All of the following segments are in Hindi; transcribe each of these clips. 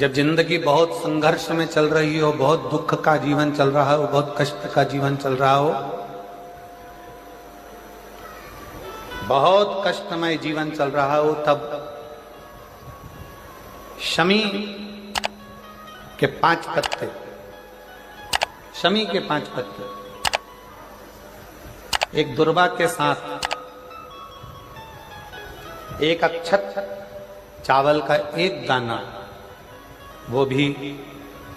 जब जिंदगी बहुत संघर्ष में चल रही हो, बहुत दुख का जीवन चल रहा हो, बहुत कष्ट का जीवन चल रहा हो, बहुत कष्टमय जीवन चल रहा हो, तब शमी के 5 पत्ते, शमी के 5 पत्ते एक दुर्वा के साथ एक अक्षत चावल का एक दाना, वो भी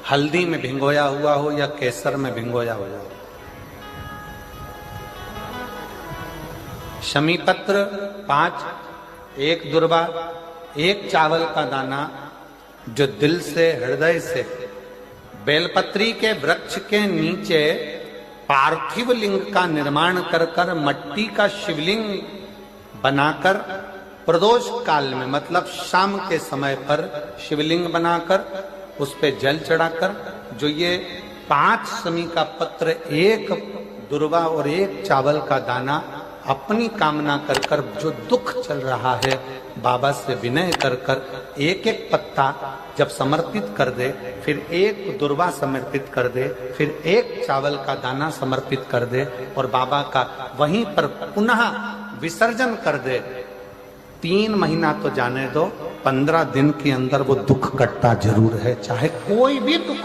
हल्दी में भिंगोया हुआ हो या केसर में भिंगोया हुआ हो, शमी पत्र 5, एक दुर्वा, एक चावल का दाना, जो दिल से हृदय से बेलपत्री के वृक्ष के नीचे पार्थिव लिंग का निर्माण कर कर मट्टी का शिवलिंग बनाकर प्रदोष काल में, मतलब शाम के समय पर शिवलिंग बनाकर उस पे जल चढ़ाकर, जो ये 5 शमी का पत्र, एक दुर्वा और एक चावल का दाना, अपनी कामना कर कर, जो दुख चल रहा है बाबा से विनय कर कर एक एक पत्ता जब समर्पित कर दे, फिर एक दुर्वा समर्पित कर दे, फिर एक चावल का दाना समर्पित कर दे और बाबा का वहीं पर पुनः विसर्जन कर दे, 3 महीना तो जाने दो, 15 दिन के अंदर वो दुख कटता जरूर है, चाहे कोई भी दुख,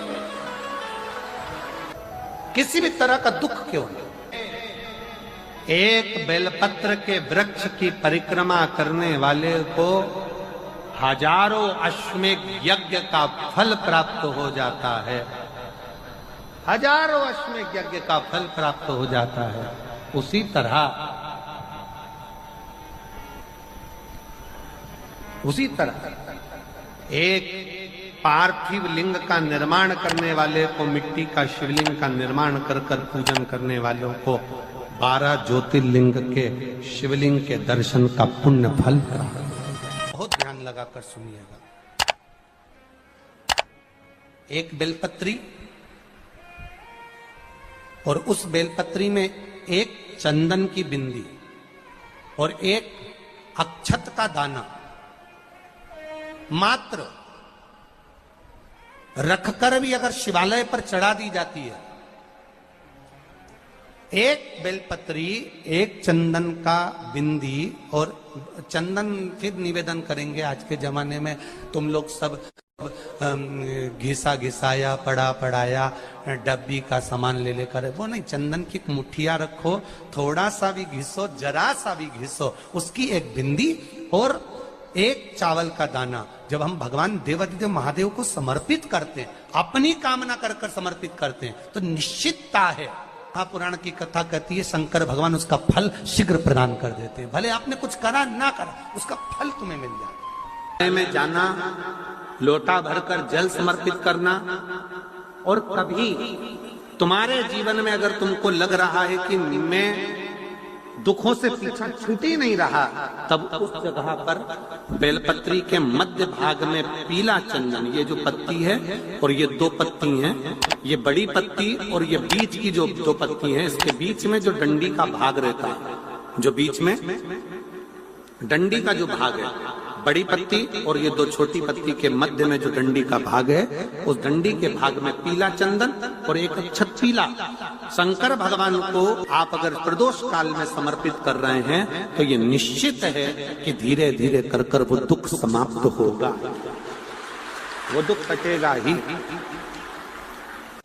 किसी भी तरह का दुख क्यों नहीं। एक बेलपत्र के वृक्ष की परिक्रमा करने वाले को हजारों अश्वमेध यज्ञ का फल प्राप्त हो जाता है, हजारों अश्वमेध यज्ञ का फल प्राप्त हो जाता है। उसी तरह एक पार्थिव लिंग का निर्माण करने वाले को, मिट्टी का शिवलिंग का निर्माण कर कर पूजन करने वालों को 12 ज्योतिर्लिंग के शिवलिंग के दर्शन का पुण्य फल प्राप्त। बहुत ध्यान लगाकर सुनिएगा। एक बेलपत्री और उस बेलपत्री में एक चंदन की बिंदी और एक अक्षत का दाना मात्र रखकर भी अगर शिवालय पर चढ़ा दी जाती है, एक बेलपत्री, एक चंदन का बिंदी, और चंदन फिर निवेदन करेंगे। आज के जमाने में तुम लोग सब घिसा घिसाया, पड़ा पड़ाया, डब्बी का सामान ले लेकर, वो नहीं, चंदन की मुठिया रखो, थोड़ा सा भी घिसो, जरा सा भी घिसो, उसकी एक बिंदी और एक चावल का दाना, जब हम भगवान देवादिदेव महादेव को समर्पित करते हैं, अपनी कामना कर कर समर्पित करते हैं, तो निश्चितता है, पुराण की कथा कहती है, शंकर भगवान उसका फल शीघ्र प्रदान कर देते हैं। भले आपने कुछ करा ना करा, उसका फल तुम्हें मिल जाए। में जाना, लोटा भरकर जल समर्पित करना, और कभी तुम्हारे जीवन में अगर तुमको लग रहा है कि मैं दुखों से पीछा छूट ही नहीं रहा, तब उस जगह पर बेलपत्री के मध्य भाग में पीला चंदन, ये जो पत्ती है और ये 2 पत्ती हैं, ये बड़ी पत्ती और ये बीच की जो 2 पत्ती हैं, इसके बीच में जो डंडी का भाग रहता है, जो बीच में डंडी का जो भाग है, बड़ी पत्ती और ये 2 छोटी पत्ती के मध्य में जो डंडी का भाग है, उस डंडी के भाग में पीला चंदन और एक अक्षत पीला, शंकर भगवान को आप अगर प्रदोष काल में समर्पित कर रहे हैं, तो ये निश्चित है कि धीरे धीरे कर कर वो दुख समाप्त होगा, वो दुख कटेगा ही।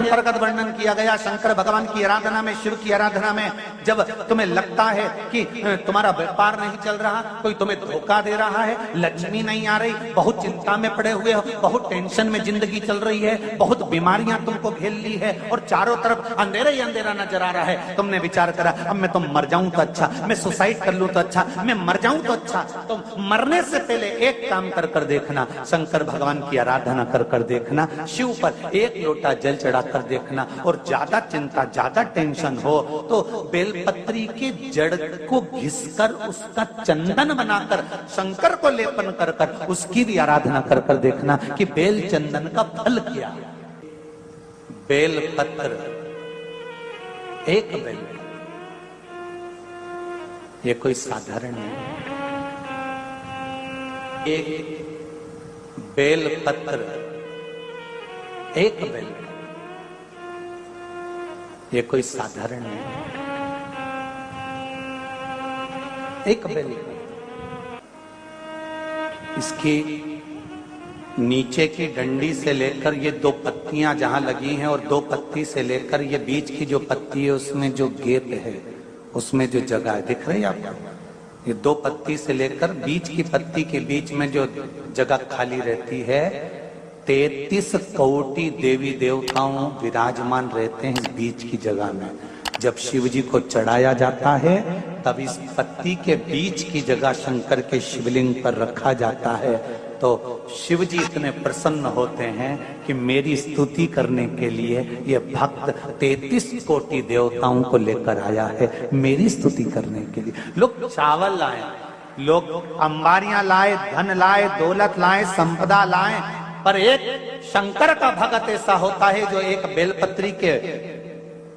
प्रगट वर्णन किया गया शंकर भगवान की आराधना में, शिव की आराधना में, जब तुम्हें लगता है कि तुम्हारा व्यापार नहीं चल रहा, कोई तुम्हें धोखा दे रहा है, लक्ष्मी नहीं आ रही, बहुत चिंता में पड़े हुए हो, बहुत टेंशन में जिंदगी चल रही है, बहुत बीमारियां तुमको घेर ली है और चारों तरफ अंधेरा ही अंधेरा नजर आ रहा है, तुमने विचार करा अब मैं तो मर जाऊं तो अच्छा, मैं सुसाइड कर लूं तो अच्छा, मैं मर जाऊं तो अच्छा, तो मरने से पहले एक काम कर कर देखना, शंकर भगवान की आराधना कर कर देखना, शिव पर एक लोटा जल चढ़ा कर देखना, और ज्यादा चिंता, ज्यादा टेंशन हो तो बेलपत्री के जड़ को घिसकर उसका चंदन बनाकर शंकर को लेपन कर कर उसकी भी आराधना कर कर देखना कि बेल चंदन का फल क्या। बेलपत्र, एक बेल, ये कोई साधारण नहीं, एक बेलपत्र एक बेल, ये कोई साधारण नहीं, एक बेल। इसकी नीचे की डंडी से लेकर ये दो पत्तियां जहां लगी हैं और दो पत्ती से लेकर ये बीच की जो पत्ती है उसमें जो गेप है, उसमें जो जगह है, दिख रही है आपको? ये दो पत्ती से लेकर बीच की पत्ती के बीच में जो जगह खाली रहती है, 33 कोटि देवी देवताओं विराजमान रहते हैं इस बीच की जगह में। जब शिव जी को चढ़ाया जाता है तब इस पत्ती के बीच की जगह शंकर के शिवलिंग पर रखा जाता है, तो शिव जी इतने प्रसन्न होते हैं कि मेरी स्तुति करने के लिए ये भक्त 33 कोटि देवताओं को लेकर आया है, मेरी स्तुति करने के लिए। लोग चावल लाए, लोग अंबारियां लाए, धन लाए, दौलत लाए, संपदा लाए, पर एक शंकर का भक्त ऐसा होता है जो एक बेलपत्री के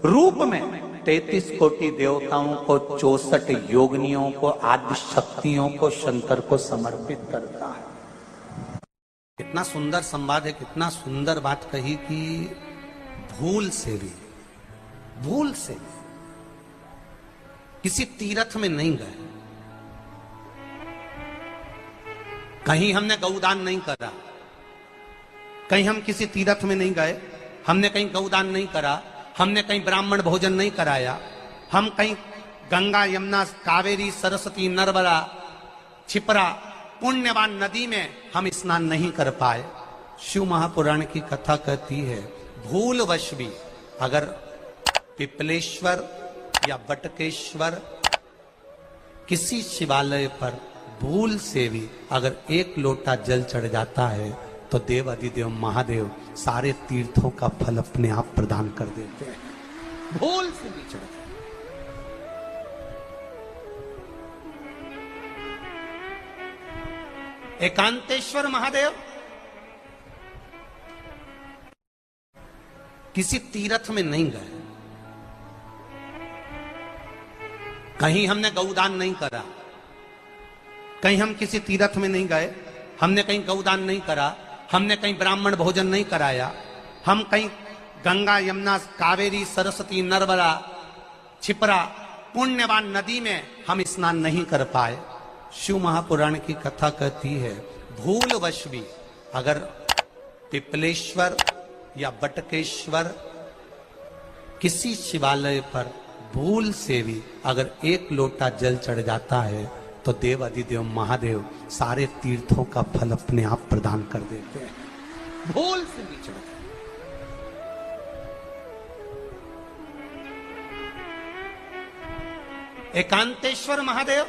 रूप में 33 कोटि देवताओं को, 64 योगिनियों को, आदि शक्तियों को शंकर को समर्पित करता है। कितना सुंदर संवाद है, कितना सुंदर बात कही कि भूल से भी किसी तीर्थ में नहीं गए, कहीं हमने गौदान नहीं करा, कहीं हम किसी तीर्थ में नहीं गए, हमने कहीं गौदान नहीं करा, हमने कहीं ब्राह्मण भोजन नहीं कराया, हम कहीं गंगा यमुना कावेरी सरस्वती नर्मदा छिपरा पुण्यवान नदी में हम स्नान नहीं कर पाए। शिव महापुराण की कथा कहती है भूलवश भी अगर पिपलेश्वर या बटकेश्वर किसी शिवालय पर भूल से भी अगर एक लोटा जल चढ़ जाता है तो देव अधिदेव महादेव सारे तीर्थों का फल अपने आप प्रदान कर देते हैं। भूल से भी चढ़, एकांतेश्वर महादेव किसी तीर्थ में नहीं गए, कहीं हमने गौदान नहीं करा, कहीं हम किसी तीर्थ में नहीं गए, हमने कहीं गौदान नहीं करा, हमने कहीं ब्राह्मण भोजन नहीं कराया, हम कहीं गंगा यमुना कावेरी सरस्वती नर्मदा छिपरा पुण्यवान नदी में हम स्नान नहीं कर पाए। शिव महापुराण की कथा कहती है भूलवश भी अगर पिपलेश्वर या बटकेश्वर किसी शिवालय पर भूल से भी अगर एक लोटा जल चढ़ जाता है तो देव अधिदेव महादेव सारे तीर्थों का फल अपने आप प्रदान कर देते हैं। भूल से भी चढ़, एकांतेश्वर महादेव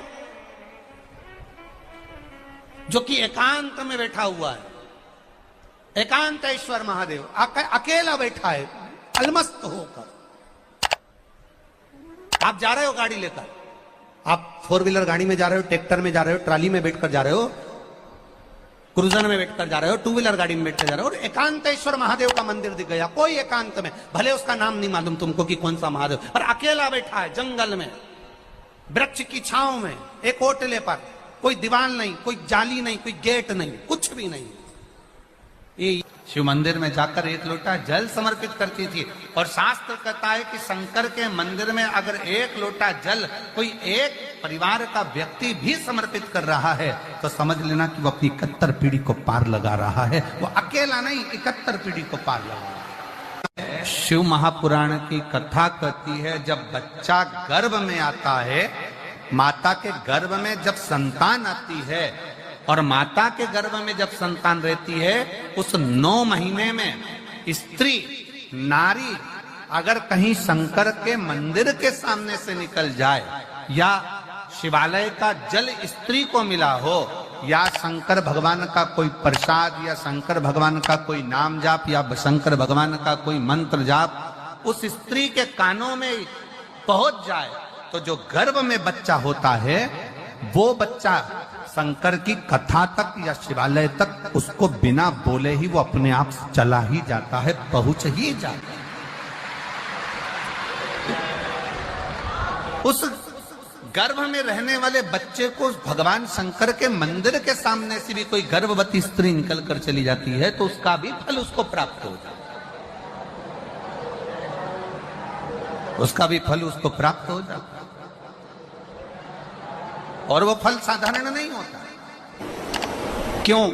जो कि एकांत में बैठा हुआ है, एकांतेश्वर महादेव अकेला बैठा है अलमस्त होकर। आप जा रहे हो गाड़ी लेकर, आप 4 व्हीलर गाड़ी में जा रहे हो, ट्रैक्टर में जा रहे हो, ट्राली में बैठकर जा रहे हो, क्रूजर में बैठकर जा रहे हो, 2 व्हीलर गाड़ी में बैठकर जा रहे हो, और एकांतेश्वर महादेव का मंदिर दिख गया, कोई एकांत में, भले उसका नाम नहीं मालूम तुमको कि कौन सा महादेव, पर अकेला बैठा है जंगल में, वृक्ष की छांव में, एक ओटले पर, कोई दीवार नहीं, कोई जाली नहीं, कोई गेट नहीं, कुछ भी नहीं। ये शिव मंदिर में जाकर एक लोटा जल समर्पित करती थी, और शास्त्र कहता है कि शंकर के मंदिर में अगर एक लोटा जल कोई एक परिवार का व्यक्ति भी समर्पित कर रहा है तो समझ लेना कि वो अपनी 71 पीढ़ी को पार लगा रहा है। वो अकेला नहीं, 71 पीढ़ी को पार लगा रहा है। शिव महापुराण की कथा कहती है जब बच्चा गर्भ में आता है, माता के गर्भ में जब संतान आती है और माता के गर्भ में जब संतान रहती है, उस 9 महीने में स्त्री नारी अगर कहीं शंकर के मंदिर के सामने से निकल जाए, या शिवालय का जल स्त्री को मिला हो, या शंकर भगवान का कोई प्रसाद, या शंकर भगवान का कोई नाम जाप, या शंकर भगवान का कोई मंत्र जाप उस स्त्री के कानों में पहुंच जाए, तो जो गर्भ में बच्चा होता है वो बच्चा शंकर की कथा तक या शिवालय तक उसको बिना बोले ही वो अपने आप चला ही जाता है, पहुंच ही जाता है। उस गर्भ में रहने वाले बच्चे को भगवान शंकर के मंदिर के सामने से भी कोई गर्भवती स्त्री निकल कर चली जाती है तो उसका भी फल उसको प्राप्त हो जाता है। उसका भी फल उसको प्राप्त हो जाता, और वो फल साधारण नहीं होता। क्यों?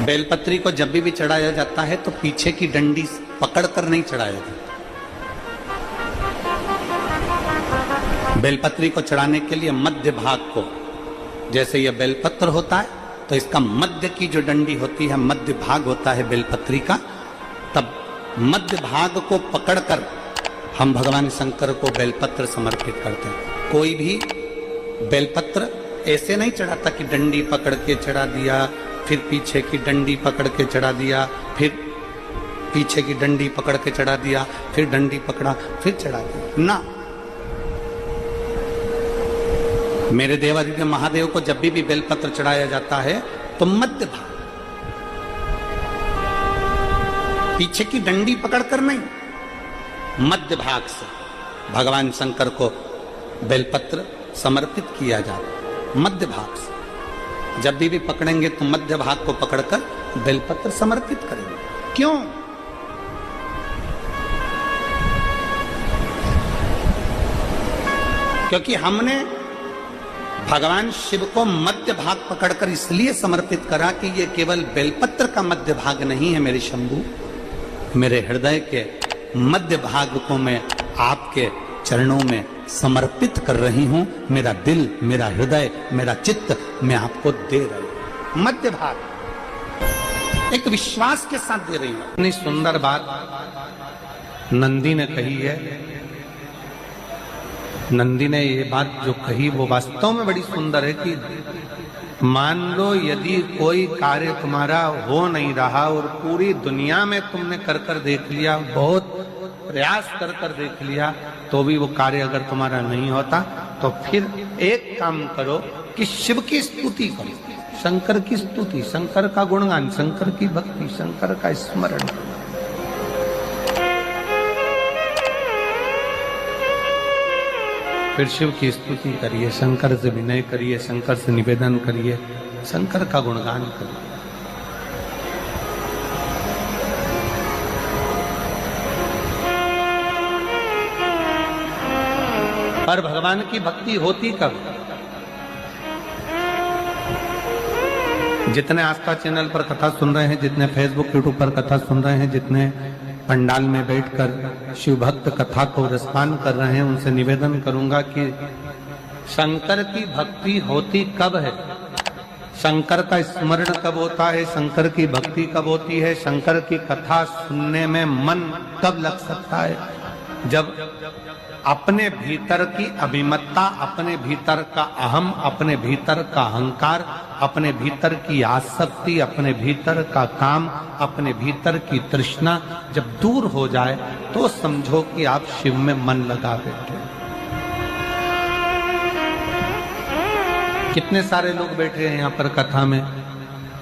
बेलपत्री को जब भी चढ़ाया जाता है तो पीछे की डंडी पकड़कर नहीं चढ़ाया जाता। बेलपत्री को चढ़ाने के लिए मध्य भाग को, जैसे यह बेलपत्र होता है तो इसका मध्य की जो डंडी होती है, मध्य भाग होता है बेलपत्री का, तब मध्य भाग को पकड़कर हम भगवान शंकर को बेलपत्र समर्पित करते हैं। कोई भी बेलपत्र ऐसे नहीं चढ़ाता कि डंडी पकड़ के चढ़ा दिया, फिर पीछे की डंडी पकड़ के चढ़ा दिया, फिर पीछे की डंडी पकड़ के चढ़ा दिया, फिर डंडी पकड़ा, फिर चढ़ा दिया ना। मेरे देवादिदेव महादेव को जब भी बेलपत्र चढ़ाया जाता है तो मध्य भाग, पीछे की डंडी पकड़कर नहीं, मध्य भाग से भगवान शंकर को बेलपत्र समर्पित किया जाता। मध्य भाग से जब भी पकड़ेंगे तो मध्य भाग को पकड़कर बेलपत्र समर्पित करेंगे। क्यों? क्योंकि हमने भगवान शिव को मध्य भाग पकड़कर इसलिए समर्पित करा कि ये केवल बेलपत्र का मध्य भाग नहीं है मेरे शंभू, मेरे हृदय के मध्य भाग को मैं आपके चरणों में समर्पित कर रही हूं। मेरा दिल, मेरा हृदय, मेरा चित्त मैं आपको दे रही हूं। मध्य भाग एक विश्वास के साथ दे रही हूं। इतनी सुंदर बात नंदी ने कही है। नंदी ने ये बात जो कही वो वास्तव में बड़ी सुंदर है कि मान लो यदि कोई कार्य तुम्हारा हो नहीं रहा और पूरी दुनिया में तुमने कर कर देख लिया, बहुत प्रयास कर कर देख लिया, तो भी वो कार्य अगर तुम्हारा नहीं होता, तो फिर एक काम करो कि शिव की स्तुति करो, शंकर की स्तुति, शंकर का गुणगान, शंकर की भक्ति, शंकर का स्मरण। फिर शिव की स्तुति करिए, शंकर से विनय करिए, शंकर से निवेदन करिए, शंकर का गुणगान करिए। पर भगवान की भक्ति होती कब? जितने आस्था चैनल पर कथा सुन रहे हैं, जितने फेसबुक यूट्यूब पर कथा सुन रहे हैं, जितने पंडाल में बैठकर शिव भक्त कथा को रसपान कर रहे हैं, उनसे निवेदन करूंगा कि शंकर की भक्ति होती कब है? शंकर का स्मरण कब होता है? शंकर की भक्ति कब होती है? शंकर की कथा सुनने में मन कब लग सकता है? जब अपने भीतर की अभिमत्ता, अपने भीतर का अहम, अपने भीतर का अहंकार, अपने भीतर की आसक्ति, अपने भीतर का काम, अपने भीतर की तृष्णा जब दूर हो जाए तो समझो कि आप शिव में मन लगा बैठे। कितने सारे लोग बैठे हैं यहाँ पर कथा में,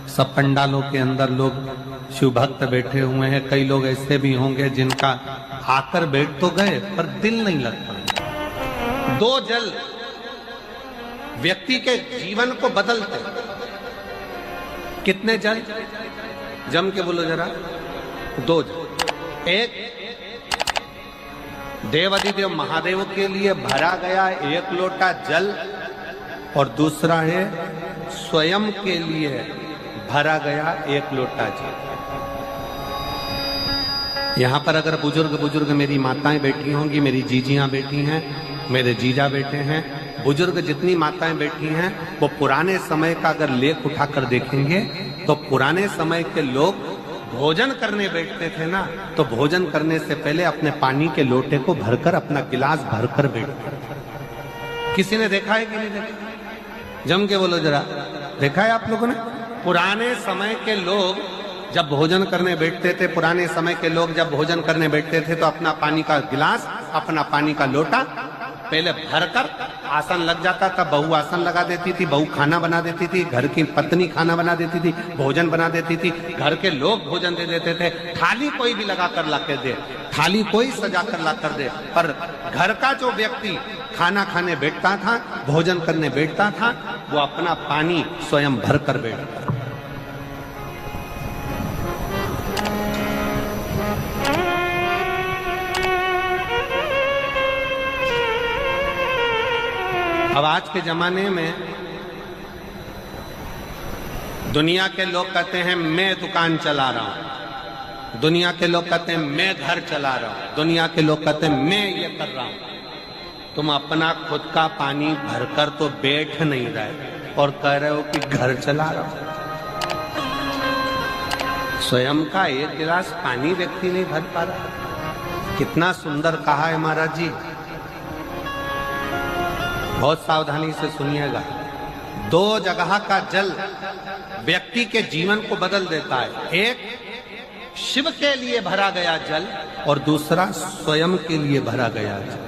सब पंडालों के अंदर लोग शिव भक्त बैठे हुए हैं। कई लोग ऐसे भी होंगे जिनका आकर बैठ तो गए पर दिल नहीं लगता। दो जल व्यक्ति के जीवन को बदलते। कितने जल? जम के बोलो जरा। दो जल। एक देवादिदेव महादेव के लिए भरा गया एक लोटा जल, और दूसरा है स्वयं के लिए भरा गया एक लोटा जल। यहाँ पर अगर बुजुर्ग मेरी माताएं बैठी होंगी, मेरी जीजियां बैठी हैं, मेरे जीजा बैठे हैं, बुजुर्ग जितनी माताएं बैठी हैं, वो पुराने समय का अगर लेख उठाकर देखेंगे तो पुराने समय के लोग भोजन करने बैठते थे ना, तो भोजन करने से पहले अपने पानी के लोटे को भरकर, अपना गिलास भरकर बैठते थे। किसी ने देखा है कि नहीं देखा? जम के बोलो जरा। देखा है आप लोगों ने? पुराने समय के लोग जब भोजन करने बैठते थे, पुराने समय के लोग जब भोजन करने बैठते थे तो अपना पानी का गिलास, अपना पानी का लोटा पहले भरकर आसन लग जाता था। बहू आसन लगा देती थी, बहू खाना बना देती थी, घर की पत्नी खाना बना देती थी, भोजन बना देती थी, घर के लोग भोजन दे देते थे। थाली कोई भी लगा कर ला कर दे, थाली कोई सजा कर ला कर दे, पर घर का जो व्यक्ति खाना खाने बैठता था, भोजन करने बैठता था, वो अपना पानी स्वयं भर कर बैठता। अब आज के जमाने में दुनिया के लोग कहते हैं मैं दुकान चला रहा हूं, दुनिया के लोग कहते हैं मैं घर चला रहा हूं, दुनिया के लोग कहते हैं मैं ये कर रहा हूं। तुम अपना खुद का पानी भरकर तो बैठ नहीं रहे और कह रहे हो कि घर चला रहा हूं। स्वयं का एक गिलास पानी व्यक्ति नहीं भर पा रहा। कितना सुंदर कहा है महाराज जी, बहुत सावधानी से सुनिएगा। दो जगह का जल व्यक्ति के जीवन को बदल देता है। एक शिव के लिए भरा गया जल और दूसरा स्वयं के लिए भरा गया जल।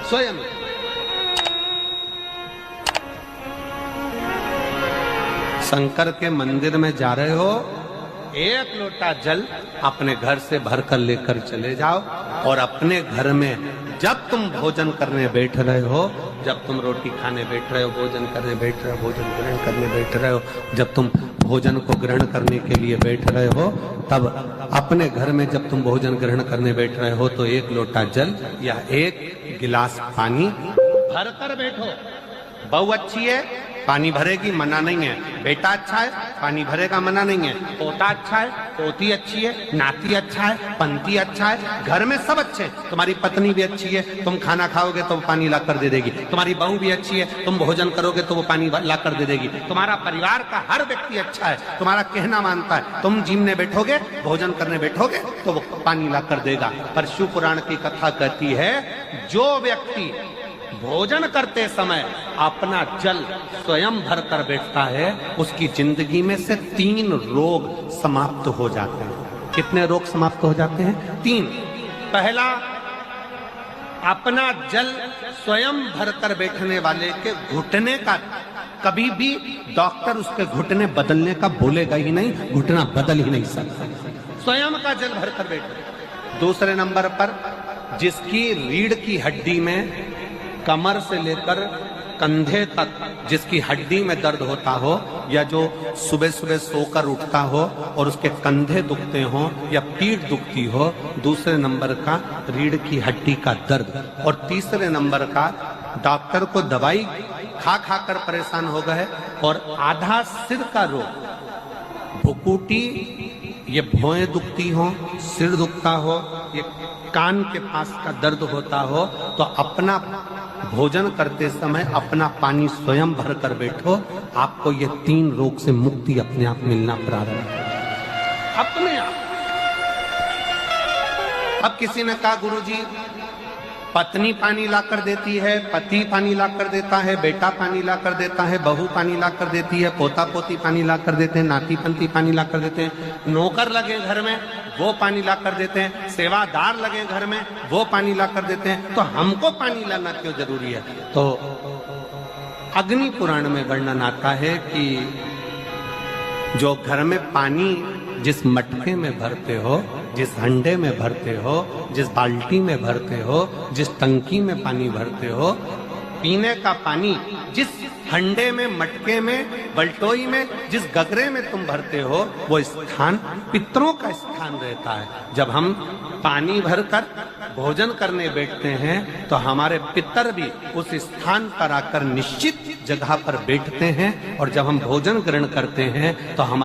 स्वयं शंकर के मंदिर में जा रहे हो, एक लोटा जल अपने घर से भरकर लेकर चले जाओ और अपने घर में जब तुम भोजन करने बैठ रहे हो, जब तुम रोटी खाने बैठ रहे हो, भोजन करने बैठ रहे हो, भोजन ग्रहण करने बैठ रहे हो, जब तुम भोजन को ग्रहण करने के लिए बैठ रहे हो, तब अपने घर में जब तुम भोजन ग्रहण करने बैठ रहे हो तो एक लोटा जल या एक गिलास पानी भरकर बैठो। बहू अच्छी है, पानी भरेगी, मना नहीं है। बेटा अच्छा है, पानी भरेगा, मना नहीं है। पोता अच्छा है, पोती अच्छी है, नाती अच्छा है, पंती अच्छा है, घर में सब अच्छे हैं। तुम्हारी पत्नी भी अच्छी है, तुम खाना खाओगे तो वो पानी ला कर दे देगी। तुम्हारी बहू भी अच्छी है, तुम भोजन करोगे तो वो पानी ला कर दे देगी। तुम्हारा परिवार का हर व्यक्ति अच्छा है, तुम्हारा कहना मानता है। तुम जिमने बैठोगे, भोजन करने बैठोगे तो वो पानी ला कर देगा। पर शिव पुराण की कथा कहती है, जो व्यक्ति भोजन करते समय अपना जल स्वयं भर कर बैठता है, उसकी जिंदगी में से 3 रोग समाप्त हो जाते हैं। कितने रोग समाप्त हो जाते हैं? 3। पहला, अपना जल स्वयं भर कर बैठने वाले के घुटने का कभी भी डॉक्टर उसके घुटने बदलने का बोलेगा ही नहीं, घुटना बदल ही नहीं सकता। स्वयं का जल भर कर बैठे। दूसरे नंबर पर, जिसकी रीढ़ की हड्डी में कमर से लेकर कंधे तक जिसकी हड्डी में दर्द होता हो, या जो सुबह सुबह सोकर उठता हो और उसके कंधे दुखते हो या पीठ दुखती हो। दूसरे नंबर का रीढ़ की हड्डी का दर्द। और तीसरे नंबर का, डॉक्टर को दवाई खा खा कर परेशान हो गए और आधा सिर का रोग, भुकुटी, ये भौएं दुखती हो, सिर दुखता हो, ये कान के पास का दर्द होता हो, तो अपना भोजन करते समय अपना पानी स्वयं भर कर बैठो। आपको ये 3 रोग से मुक्ति अपने आप मिलना प्रारंभ हो, अपने आप। अब किसी ने कहा, गुरुजी पत्नी पानी ला कर देती है, पति पानी ला कर देता है, बेटा पानी ला कर देता है, बहू पानी ला कर देती है, पोता पोती पानी ला कर देते हैं, नाती पंती पानी ला कर देते हैं, नौकर लगे घर में वो पानी ला कर देते हैं, सेवादार लगे घर में वो पानी ला कर देते हैं, तो हमको पानी लाना क्यों जरूरी है? तो अग्नि पुराण में वर्णन आता है कि जो घर में पानी जिस मटके में भरते हो, जिस हंडे में भरते हो, जिस बाल्टी में भरते हो, जिस टंकी में पानी भरते हो, पीने का पानी जिस हंडे में, मटके में, बल्टोई में, जिस गगरे में तुम भरते हो, वो स्थान पितरों का स्थान रहता है। जब हम पानी भरकर भोजन करने बैठते हैं तो हमारे पितर भी उस स्थान पर आकर निश्चित जगह पर बैठते हैं, और जब हम भोजन ग्रहण करते हैं तो हम